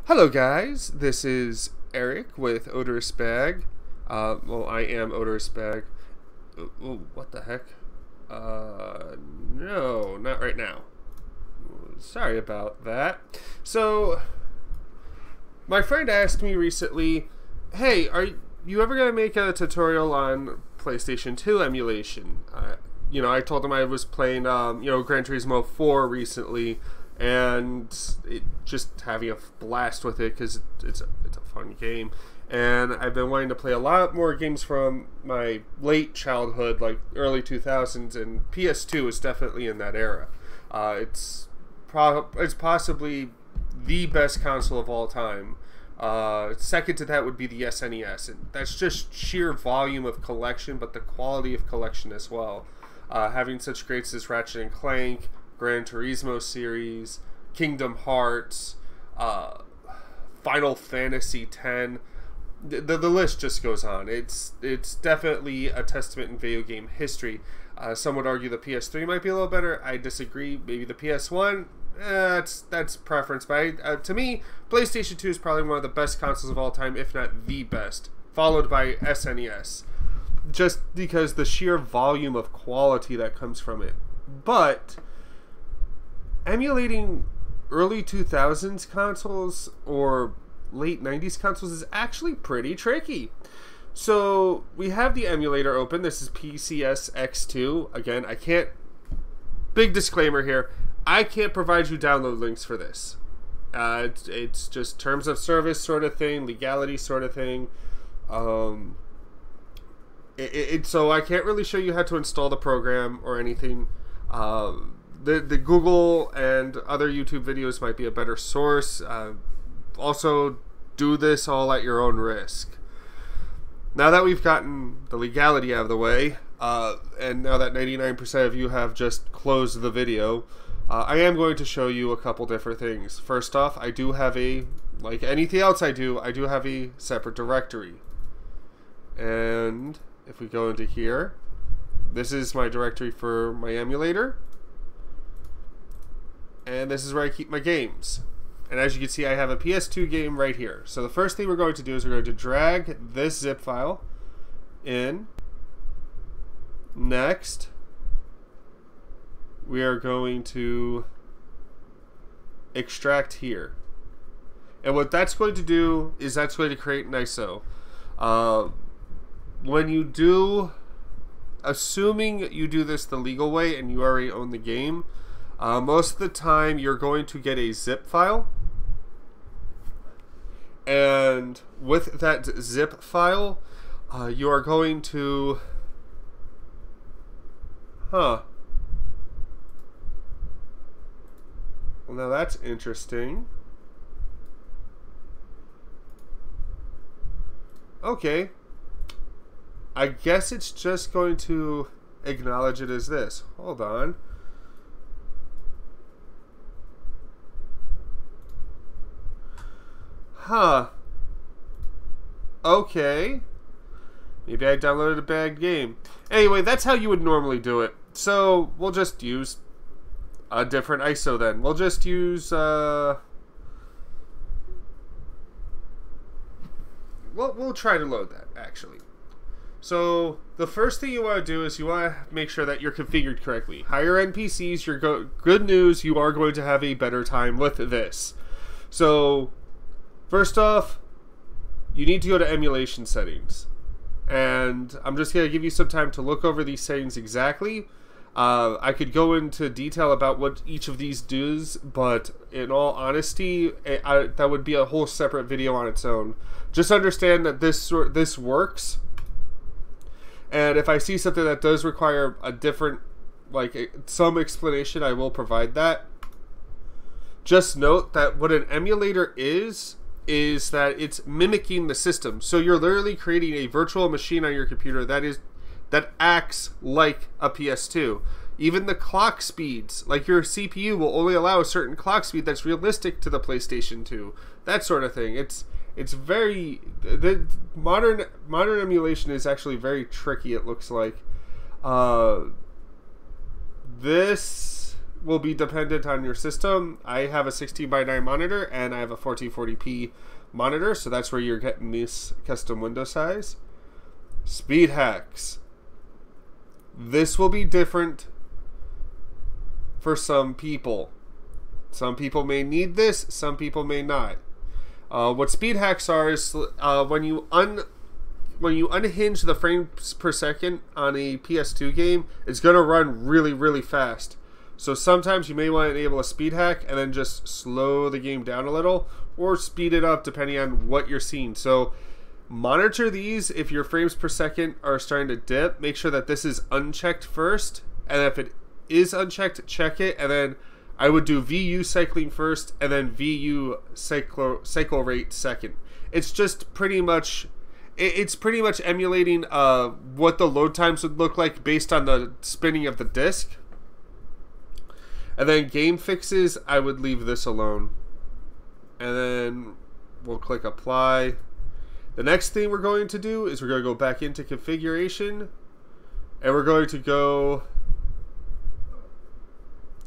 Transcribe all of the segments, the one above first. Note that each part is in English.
Hello guys, this is Eric with Odorous Bag. Well, I am Odorous Bag. What the heck? No, not right now. Sorry about that. So, my friend asked me recently, hey, are you ever going to make a tutorial on PlayStation 2 emulation? I told him I was playing, Gran Turismo 4 recently, and just having a blast with it because it's a fun game. And I've been wanting to play a lot more games from my late childhood, like early 2000s, and PS2 is definitely in that era. It's possibly the best console of all time. Second to that would be the SNES, and that's just sheer volume of collection, but the quality of collection as well. Having such greats as Ratchet and Clank, Gran Turismo series, Kingdom Hearts, Final Fantasy X. The list just goes on. It's definitely a testament in video game history. Some would argue the PS3 might be a little better. I disagree. Maybe the PS1. That's preference. But to me, PlayStation 2 is probably one of the best consoles of all time, if not the best, followed by SNES. Just because the sheer volume of quality that comes from it. But emulating early 2000s consoles or late 90s consoles is actually pretty tricky. So we have the emulator open. This is PCSX2. Again, I can't, big disclaimer here, I can't provide you download links for this. It's just terms of service sort of thing, legality sort of thing. So I can't really show you how to install the program or anything. The Google and other YouTube videos might be a better source. Also, do this all at your own risk. Now that we've gotten the legality out of the way, and now that 99% of you have just closed the video, I am going to show you a couple different things. First off, I do have like anything else I do have a separate directory. And if we go into here, this is my directory for my emulator. And this is where I keep my games. And as you can see, I have a PS2 game right here. So the first thing we're going to do is we're going to drag this zip file in. Next, we are going to extract here. And what that's going to do is that's going to create an ISO. When you do, assuming you do this the legal way and you already own the game, most of the time you're going to get a zip file. And with that zip file, you are going to... Well, now that's interesting. Okay. I guess it's just going to acknowledge it as this. Hold on. Okay. Maybe I downloaded a bad game. Anyway, that's how you would normally do it. So, we'll just use a different ISO then. We'll just use, we'll try to load that, actually. So, the first thing you want to do is you want to make sure that you're configured correctly. Higher end PCs, good news, you are going to have a better time with this. So, first off, you need to go to emulation settings. And I'm just going to give you some time to look over these settings exactly. I could go into detail about what each of these does, but in all honesty, that would be a whole separate video on its own. Just understand that this works. And if I see something that does require a different, some explanation, I will provide that. Just note that what an emulator is that it's mimicking the system. So you're literally creating a virtual machine on your computer that acts like a PS2. Even the clock speeds, like your CPU will only allow a certain clock speed that's realistic to the PlayStation 2. That sort of thing. It's very, the modern emulation is actually very tricky, it looks like. This will be dependent on your system. I have a 16:9 monitor and I have a 1440p monitor, so that's where you're getting this custom window size. Speed hacks. This will be different for some people. Some people may need this, some people may not. What speed hacks are is when you unhinge the frames per second on a PS2 game, it's going to run really, really fast. So sometimes you may want to enable a speed hack and then just slow the game down a little, or speed it up depending on what you're seeing. So monitor these if your frames per second are starting to dip. Make sure that this is unchecked first, and if it is unchecked, check it, and then I would do VU cycling first and then VU cycle rate second. It's just pretty much emulating what the load times would look like based on the spinning of the disc. And then game fixes, I would leave this alone. And then we'll click apply. The next thing we're going to do is we're going to go back into configuration, and we're going to go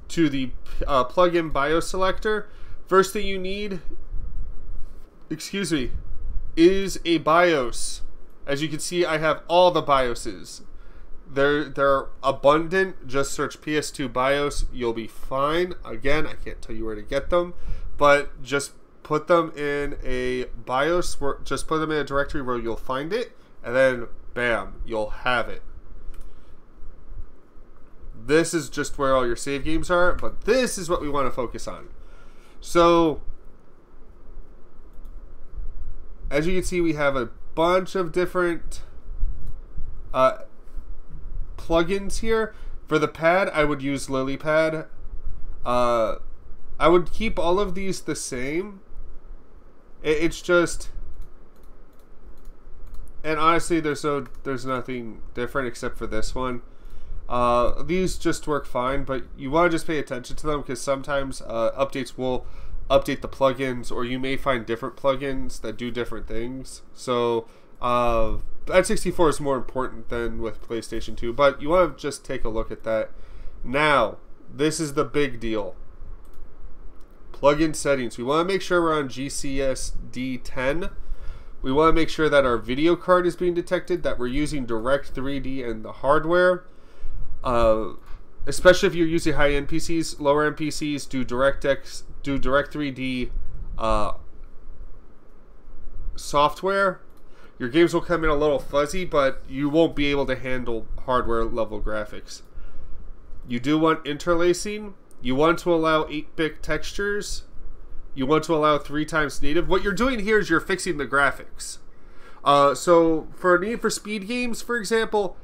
to the plugin BIOS selector. First thing you need, is a BIOS. As you can see, I have all the BIOSes. They're abundant. Just search PS2 BIOS. You'll be fine. Again, I can't tell you where to get them, but just put them in a BIOS. Just put them in a directory where you'll find it, and then bam, you'll have it. This is just where all your save games are, but this is what we want to focus on. So, as you can see, we have a bunch of different plugins here. For the pad, I would use LilyPad. I would keep all of these the same. It's just, and honestly, there's nothing different except for this one. These just work fine, but you want to just pay attention to them because sometimes updates will update the plugins, or you may find different plugins that do different things. So N64 is more important than with PlayStation 2, but you want to just take a look at that. Now, this is the big deal. Plugin settings. We want to make sure we're on GCSD10. We want to make sure that our video card is being detected, that we're using Direct 3D and the hardware. Especially if you're using high-end PCs. Lower-end PCs do DirectX, do Direct 3D software. Your games will come in a little fuzzy, but you won't be able to handle hardware-level graphics. You do want interlacing. You want to allow 8-bit textures. You want to allow 3x native. What you're doing here is you're fixing the graphics. So for Need for Speed games, for example,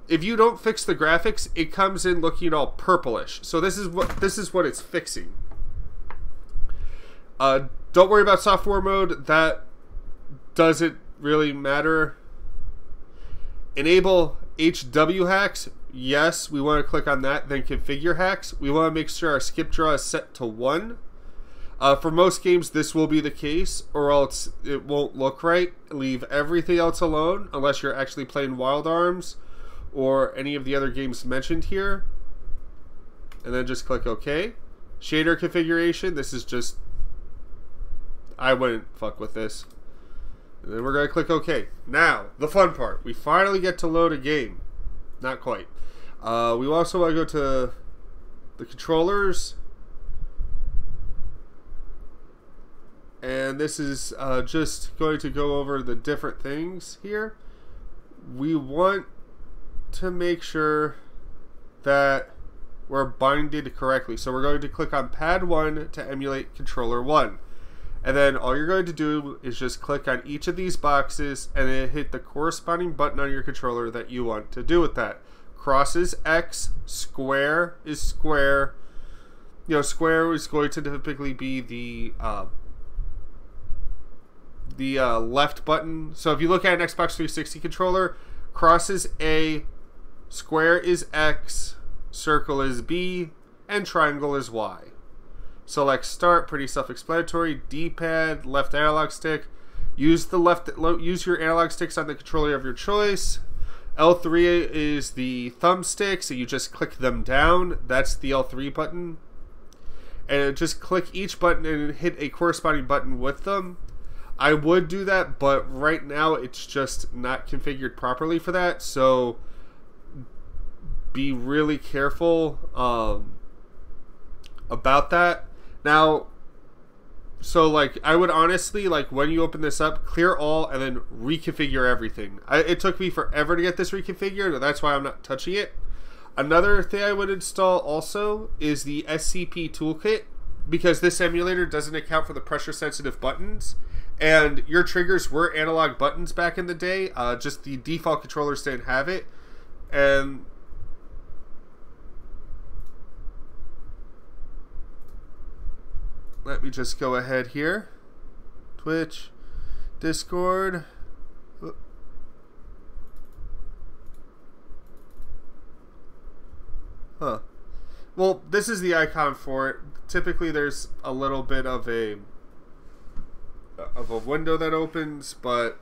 if you don't fix the graphics, it comes in looking all purplish. So this is what it's fixing. Don't worry about software mode. That doesn't really matter. Enable HW hacks. Yes, we want to click on that. Then configure hacks. We want to make sure our skip draw is set to 1. For most games, this will be the case, or else it won't look right. Leave everything else alone, unless you're actually playing Wild Arms or any of the other games mentioned here. And then just click OK. Shader configuration. This is just, I wouldn't fuck with this. And then we're going to click OK. Now, the fun part. We finally get to load a game. Not quite. We also want to go to the controllers. And this is just going to go over the different things here. We want to make sure that we're binded correctly. So we're going to click on pad 1 to emulate controller 1. And then all you're going to do is just click on each of these boxes and then hit the corresponding button on your controller that you want to do with that. Cross is X, square is square. You know, square is going to typically be the left button. So if you look at an Xbox 360 controller, cross is A, square is X, circle is B, and triangle is Y. Select start, pretty self-explanatory. D-pad, left analog stick. Use your analog sticks on the controller of your choice. L3 is the thumbstick, so you just click them down. That's the L3 button. And just click each button and hit a corresponding button with them. I would do that, but right now it's just not configured properly for that, so be really careful about that. Now, so like I would honestly, like when you open this up, clear all and then reconfigure everything. It took me forever to get this reconfigured, and that's why I'm not touching it. Another thing I would install also is the SCP toolkit, because this emulator doesn't account for the pressure sensitive buttons, and your triggers were analog buttons back in the day. Just the default controllers didn't have it. And let me just go ahead here. Twitch, Discord. Huh. Well, this is the icon for it. Typically there's a little bit of a window that opens, but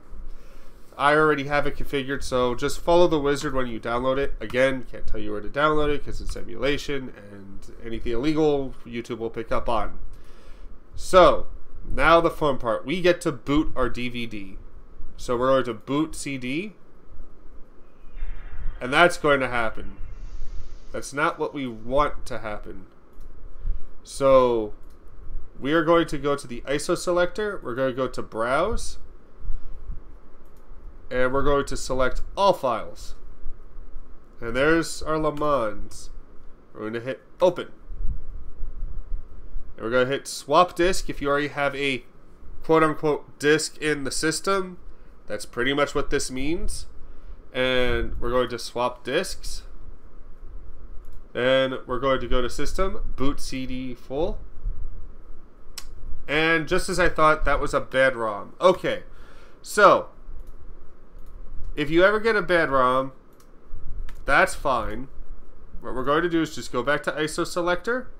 I already have it configured, so just follow the wizard when you download it. Again, can't tell you where to download it because it's emulation, and anything illegal YouTube will pick up on. So, now the fun part. We get to boot our DVD. So we're going to boot CD, and that's going to happen. That's not what we want to happen. So we are going to go to the ISO selector. We're going to go to Browse. And we're going to select all files. And there's our Le Mans. We're going to hit Open. And we're going to hit Swap Disk if you already have a quote-unquote disk in the system. That's pretty much what this means. And we're going to swap disks. Then we're going to go to System, Boot CD Full. And just as I thought, that was a bad ROM. Okay, so if you ever get a bad ROM, that's fine. What we're going to do is just go back to ISO Selector,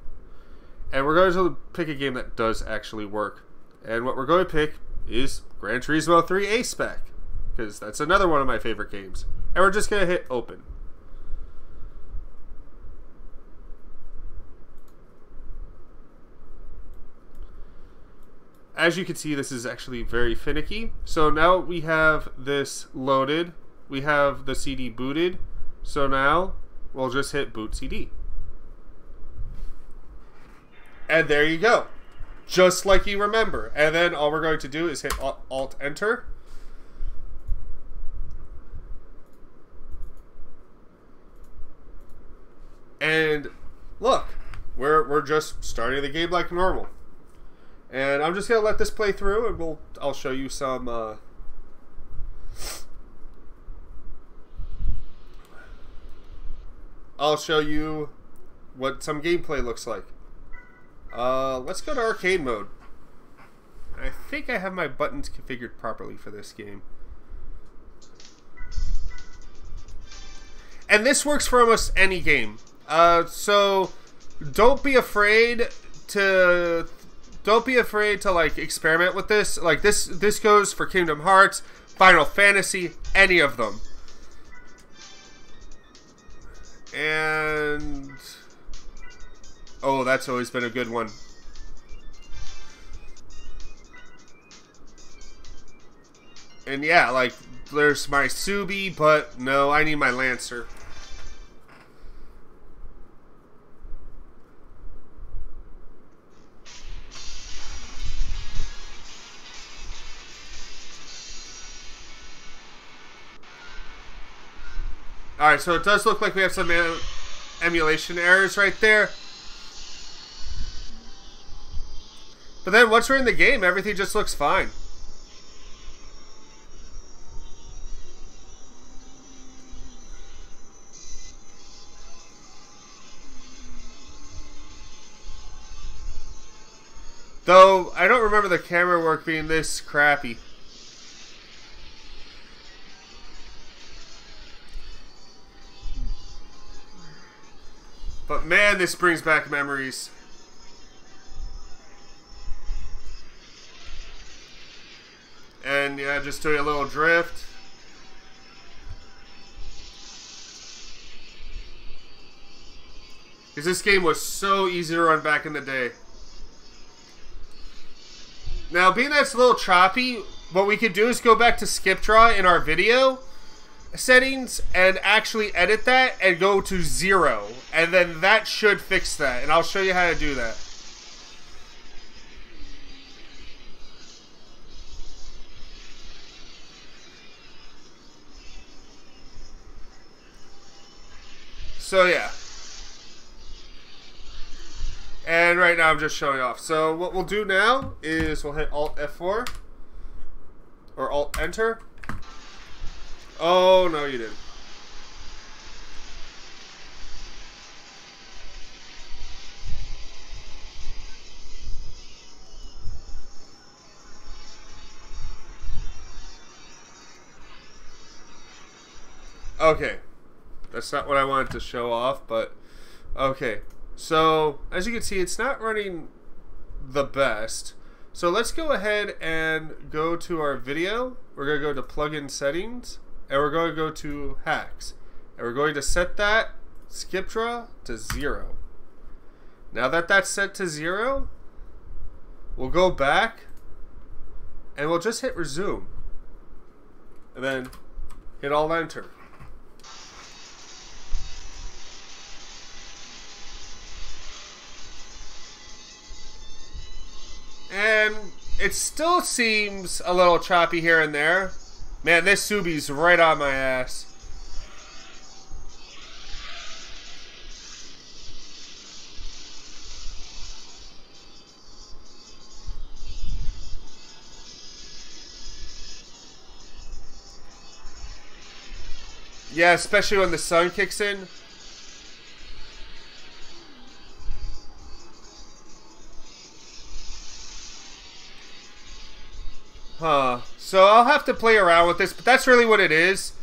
and we're going to pick a game that does actually work. And what we're going to pick is Gran Turismo 3 A-Spec, because that's another one of my favorite games. And we're just going to hit Open. As you can see, this is actually very finicky. So now we have this loaded. We have the CD booted. So now we'll just hit Boot CD. And there you go. Just like you remember. And then all we're going to do is hit Alt-Enter. And look, we're just starting the game like normal. And I'm just gonna let this play through, and I'll show you some. I'll show you what some gameplay looks like. Let's go to arcade mode. I think I have my buttons configured properly for this game. And this works for almost any game. So don't be afraid to like experiment with this. Like this goes for Kingdom Hearts, Final Fantasy, any of them. And oh, that's always been a good one. And yeah, like there's my Subi, but no, I need my Lancer. Alright, so it does look like we have some emulation errors right there. But then once we're in the game, everything just looks fine. Though, I don't remember the camera work being this crappy. But man, this brings back memories. And yeah, just doing a little drift. Because this game was so easy to run back in the day. Now, being that it's a little choppy, what we could do is go back to skip draw in our video settings and actually edit that and go to 0. And then that should fix that. And I'll show you how to do that. So yeah. And right now I'm just showing off. So what we'll do now is we'll hit Alt F4 or Alt Enter. Oh no, you didn't. Okay. That's not what I wanted to show off, but okay. So, as you can see, it's not running the best. So let's go ahead and go to our video. We're going to go to plugin settings, and we're going to go to hacks. And we're going to set that skip draw to 0. Now that that's set to 0, we'll go back, and we'll just hit resume. And then hit Alt Enter. And it still seems a little choppy here and there. Man, this Subi's right on my ass. Yeah, especially when the sun kicks in. Huh. So I'll have to play around with this, but that's really what it is.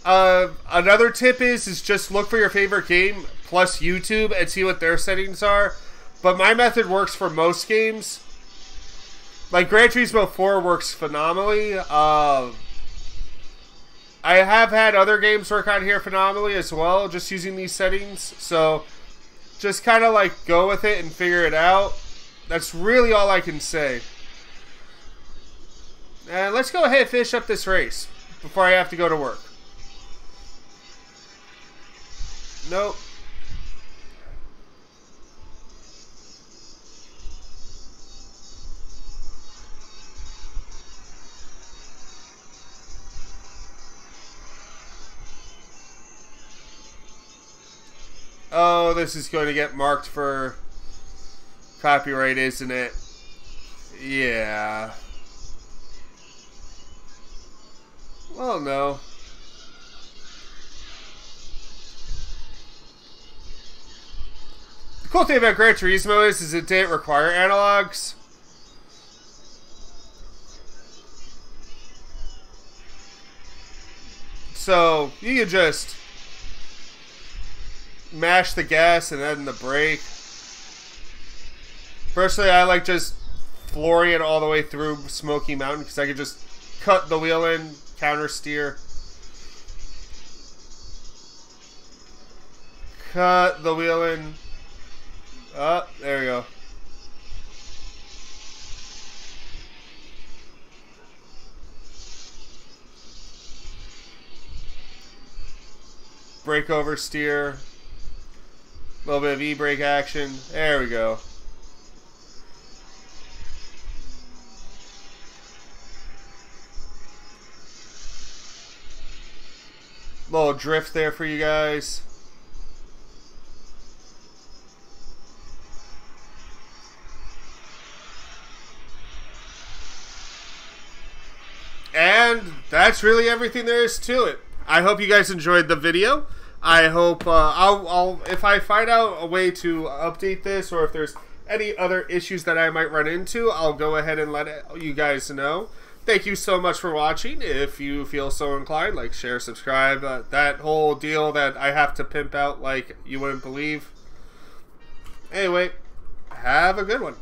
Another tip is just look for your favorite game plus YouTube and see what their settings are. But my method works for most games. Like Gran Turismo 4 works phenomenally. I have had other games work on here phenomenally as well, just using these settings. So just kind of like go with it and figure it out. That's really all I can say. And let's go ahead and finish up this race before I have to go to work. Nope. Oh, this is going to get marked for copyright, isn't it? Yeah. Well, no. The cool thing about Gran Turismo is it didn't require analogs. So, you can just mash the gas and then the brake. Personally, I like just flooring it all the way through Smoky Mountain because I could just cut the wheel in, counter steer. Cut the wheel in. Oh, there we go. Brake over steer. A little bit of e-brake action. There we go. Little drift there for you guys. And that's really everything there is to it. I hope you guys enjoyed the video. I hope I'll if I find out a way to update this, or if there's any other issues that I might run into, I'll go ahead and let you guys know. Thank you so much for watching. If you feel so inclined, like, share, subscribe, that whole deal that I have to pimp out like you wouldn't believe. Anyway, have a good one.